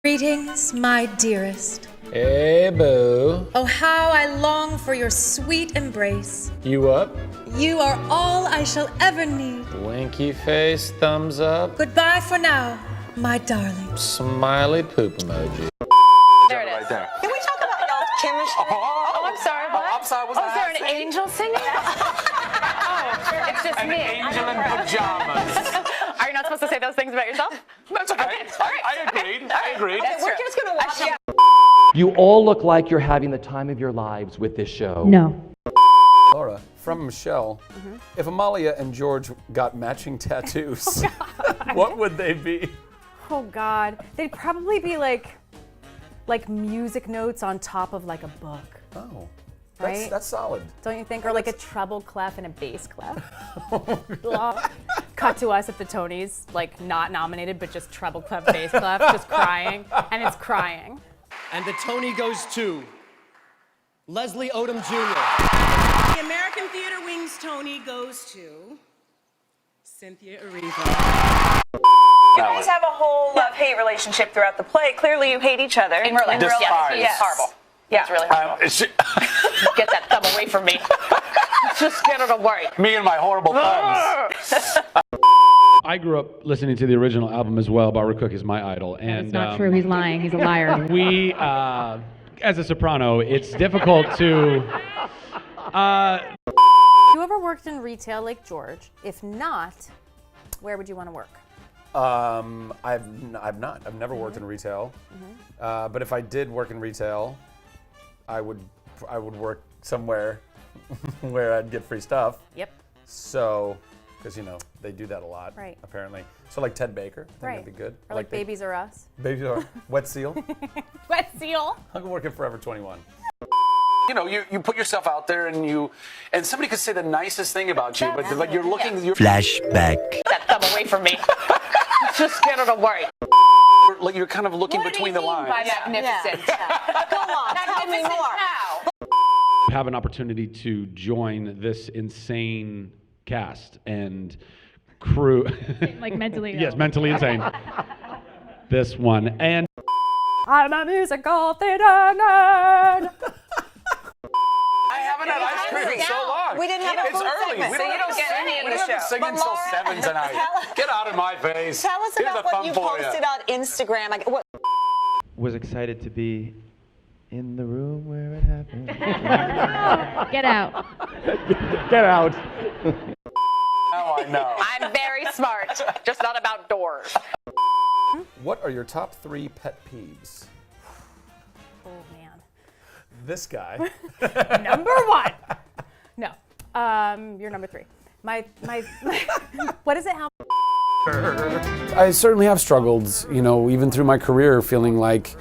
Greetings, my dearest. Hey, boo. Oh, how I long for your sweet embrace. You up? You are all I shall ever need. Winky face, thumbs up. Goodbye for now, my darling. Smiley poop emoji. There it is. Right there. Can we talk about y'all's chemistry? Oh, I'm sorry. What? I'm sorry. Oh, is there an angel singing? Oh, it's just An me. angel in pajamas. Are you not supposed to say those things about yourself? That's okay. Okay, all right. I agreed. I agreed. Okay, we're just gonna watch them. You all look like you're having the time of your lives with this show. No. Laura, from Michelle, if Amalia and George got matching tattoos, what would they be? Oh God. They'd probably be like music notes on top of like a book. Oh, Right? that's solid. Don't you think? Or like a treble clef and a bass clef. Cut to us at the Tonys, like not nominated, but just treble clef, bass clef, just crying, and it's crying. And the Tony goes to Leslie Odom Jr. The American Theater Wing's Tony goes to Cynthia Erivo. You guys have a whole love-hate relationship throughout the play. Clearly, you hate each other. In real life. Despise. Yes. Horrible. Yeah, it's really horrible. Get that thumb away from me. Just get it away. Me and my horrible thumbs. I grew up listening to the original album as well. Barbara Cook is my idol. And It's not true. He's lying. He's a liar. we, as a soprano, it's difficult to... You ever worked in retail like George? If not, where would you want to work? I've not. I've never worked in retail. But if I did work in retail, I would work somewhere where I'd get free stuff. Yep. So, because they do that a lot. Right. Apparently. So like Ted Baker, I think that'd be good. Or like Babies R Us. Babies Are Wet Seal. Wet Seal. I'm working Forever 21. You put yourself out there and somebody could say the nicest thing about you, but like you're looking. You're, Flashback. Get that thumb away from me. Just get it away. like you're kind of looking between the lines. By magnificent. Go on, tell me more. have an opportunity to join this insane cast and crew. Like mentally ill. Yes, mentally insane. This one. And I'm a musical theater nerd. I haven't had ice cream in so long. We didn't have a It's food early. segment, We so don't you have don't to get sing. any in We the don't have to show. sing But until Laura, 7 tonight. Get out of my face. Tell us Here's about a thumb what you for posted on Instagram. What Was excited to be in the room where it happened. Get out. get out. Now I know. I'm very smart, just not about doors. What are your top 3 pet peeves? Oh man. This guy. Number 1. No. You're number 3. My what is it? How? I certainly have struggled, even through my career, feeling like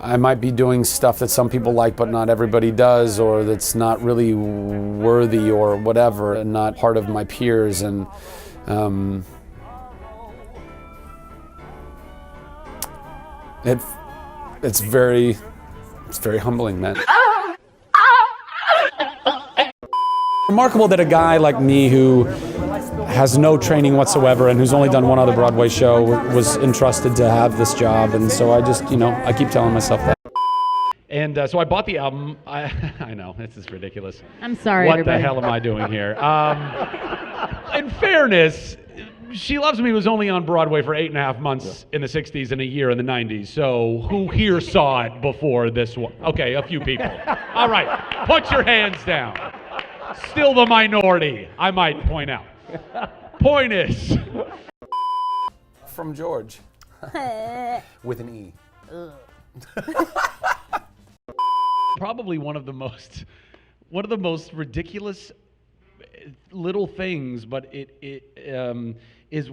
I might be doing stuff that some people like, but not everybody does, or that's not really worthy or whatever, and not part of my peers. And it's very humbling, man. Remarkable that a guy like me who has no training whatsoever and who's only done one other Broadway show was entrusted to have this job, and so I just, I keep telling myself that. And so I bought the album. I know, this is ridiculous. I'm sorry, What everybody. the hell am I doing here? In fairness, She Loves Me was only on Broadway for 8.5 months in the 60s and a year in the 90s. So who here saw it before this one? Okay, a few people. All right, put your hands down. Still the minority, I might point out. Point is. From George. With an E. Probably one of the most ridiculous little things, but it is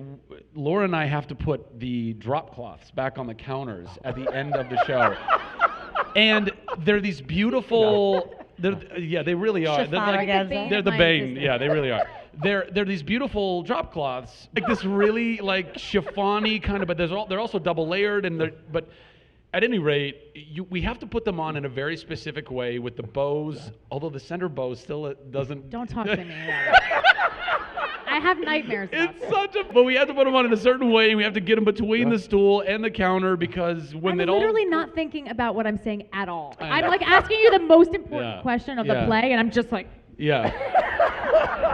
Laura and I have to put the drop cloths back on the counters at the end of the show, and they're these beautiful. They really are. They're the bane. Yeah, they really are. They're these beautiful drop cloths, like this really like chiffon-y kind of, but they're also double layered, and but at any rate, we have to put them on in a very specific way with the bows, although the center bow still doesn't. Don't talk to me about it. I have nightmares about It's such a. But we have to put them on in a certain way, and we have to get them between the stool and the counter because when I'm they don't. literally not thinking about what I'm saying at all. I'm like asking you the most important question of the play, and I'm just like. Yeah.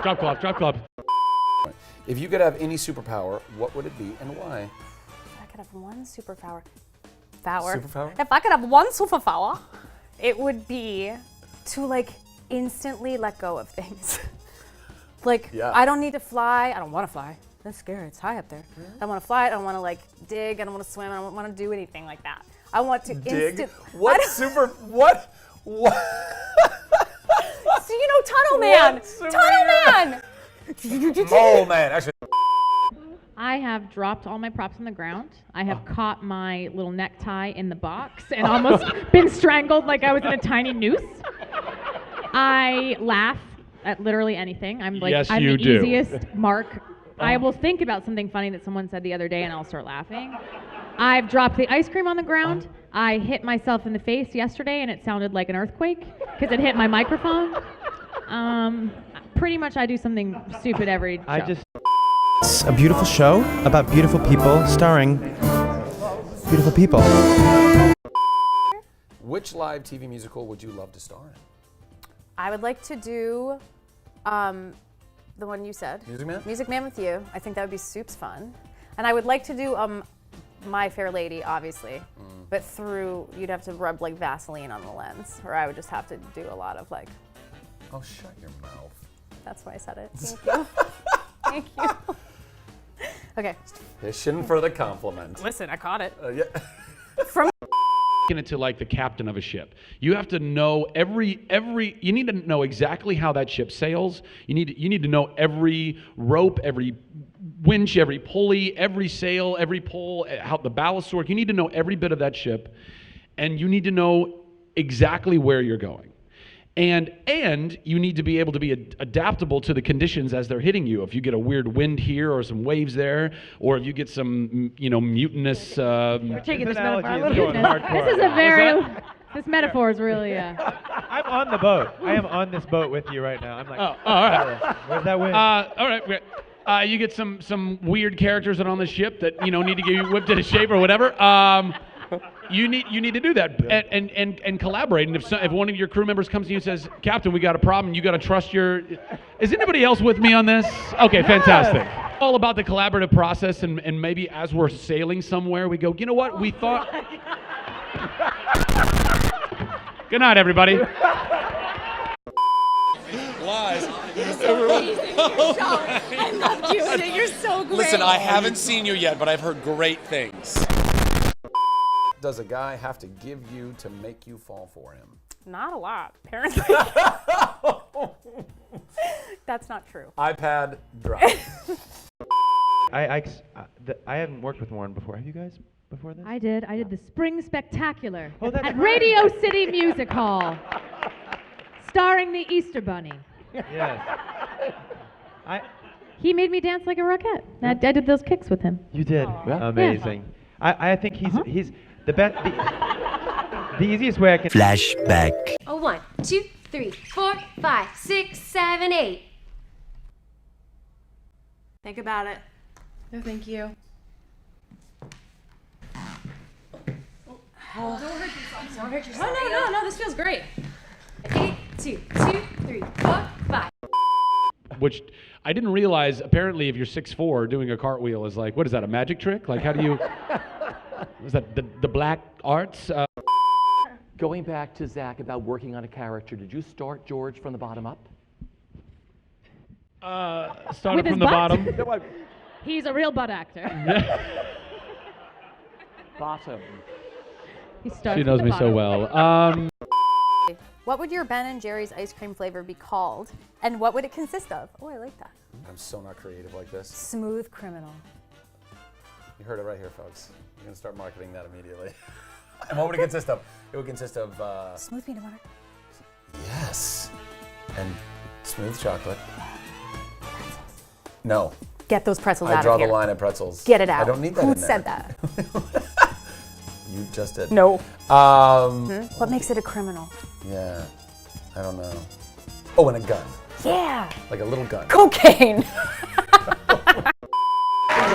Drop cloth. If you could have any superpower, what would it be and why? If I could have one superpower. Power. Superpower? If I could have one superpower, it would be to like instantly let go of things. Like, I don't need to fly. I don't want to fly. That's scary. It's high up there. I don't want to fly. I don't want to like dig. I don't want to swim. I don't want to do anything like that. I want to Dig? What? So you know Tunnel Man. Tunnel Man. Oh man, actually. I have dropped all my props on the ground. I have caught my little necktie in the box and almost been strangled like I was in a tiny noose. I laugh at literally anything. I'm like, Yes, I'm you the do. easiest mark. I will think about something funny that someone said the other day and I'll start laughing. I've dropped the ice cream on the ground. I hit myself in the face yesterday and it sounded like an earthquake because it hit my microphone. Pretty much I do something stupid every show. It's a beautiful show about beautiful people starring beautiful people. Which live TV musical would you love to star in? I would like to do the one you said. Music Man? Music Man with you. I think that would be soups fun. And I would like to do My Fair Lady, obviously. But you'd have to rub like Vaseline on the lens, or I would just have to do a lot of like. Oh, shut your mouth. That's why I said it. Thank you. Thank you. Okay. Fishing for the compliment. Listen, I caught it. Yeah. From It to like the captain of a ship. You have to know you need to know exactly how that ship sails. You need to know every rope, every winch, every pulley, every sail, every pole, how the ballast work. You need to know every bit of that ship, and you need to know exactly where you're going. And you need to be able to be adaptable to the conditions as they're hitting you. If you get a weird wind here or some waves there, or if you get some, mutinous. We're taking this metaphor a analogy little is bit. going hardcore. This is a very. This metaphor is really. I'm on the boat. I am on this boat with you right now. I'm like, Oh, all right. Where's that wind? All right. You get some weird characters that are on the ship that need to get whipped into shape or whatever. You need to do that and collaborate. And if one of your crew members comes to you and says, "Captain, we got a problem," you got to trust your. Is anybody else with me on this? Okay, fantastic. All about the collaborative process, and maybe as we're sailing somewhere, we go, you know what? We thought. Good night, everybody. Lies. I loved you in it. You're so great. Listen, I haven't seen you yet, but I've heard great things. Does a guy have to give you to make you fall for him? Not a lot, apparently. That's not true. iPad drop. I haven't worked with Warren before. Have you guys before this? I did the Spring Spectacular that's at right. Radio City Music Hall, starring the Easter Bunny. Yes. He made me dance like a rocket. I did those kicks with him. You did. Yeah. Amazing. I think he's the best. The easiest way I can. Flashback. 1, 2, 3, 4, 5, 6, 7, 8. Think about it. No, thank you. Don't hurt yourself. No, this feels great. 8, 2, 2, 3, 4, 5. Which I didn't realize. Apparently, if you're 6'4", doing a cartwheel is like, what is that? A magic trick? Like, how do you? Is that the black arts? Going back to Zach about working on a character, did you start George from the bottom up? Started With his from the butt? bottom. He's a real butt actor. Bottom. He starts She knows with the me so bottom. well. What would your Ben & Jerry's ice cream flavor be called, and what would it consist of? Oh, I like that. I'm so not creative like this. Smooth Criminal. You heard it right here, folks. You're going to start marketing that immediately. And what would it consist of? It would consist of... Smooth peanut butter. Yes. And smooth chocolate. No. Get those pretzels out I of draw here. the line at pretzels. Get it out. I don't need that Who in there. said that? You just did. No. Hmm? What makes it a criminal? Yeah. I don't know. Oh, and a gun. Yeah. Like a little gun. Cocaine.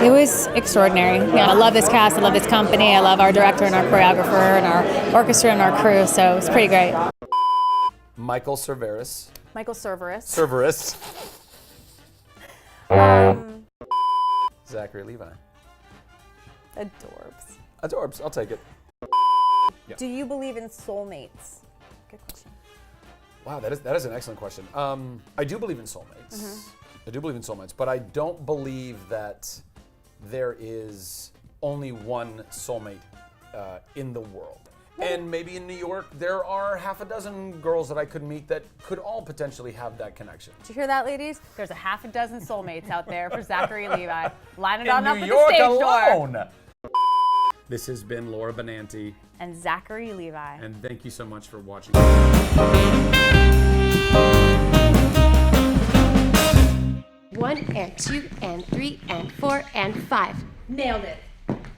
It was extraordinary. I love this cast, I love this company, I love our director and our choreographer and our orchestra and our crew, so it was pretty great. Michael Cerveris. Michael Cerveris. Cerveris. Zachary Levi. Adorbs. Adorbs, I'll take it. Yeah. Do you believe in soulmates? Good question. Wow, that is an excellent question. I do believe in soulmates. I do believe in soulmates, but I don't believe that there is only one soulmate in the world. And maybe in New York, there are half a dozen girls that I could meet that could all potentially have that connection. Did you hear that, ladies? There's a half a dozen soulmates out there for Zachary Levi. Line it on up New at York the stage alone. door. This has been Laura Benanti. And Zachary Levi. And thank you so much for watching. 1 and 2 and 3 and 4 and 5. Nailed it.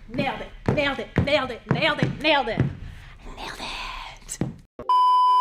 Nailed it. Nailed it. Nailed it. Nailed it. Nailed it.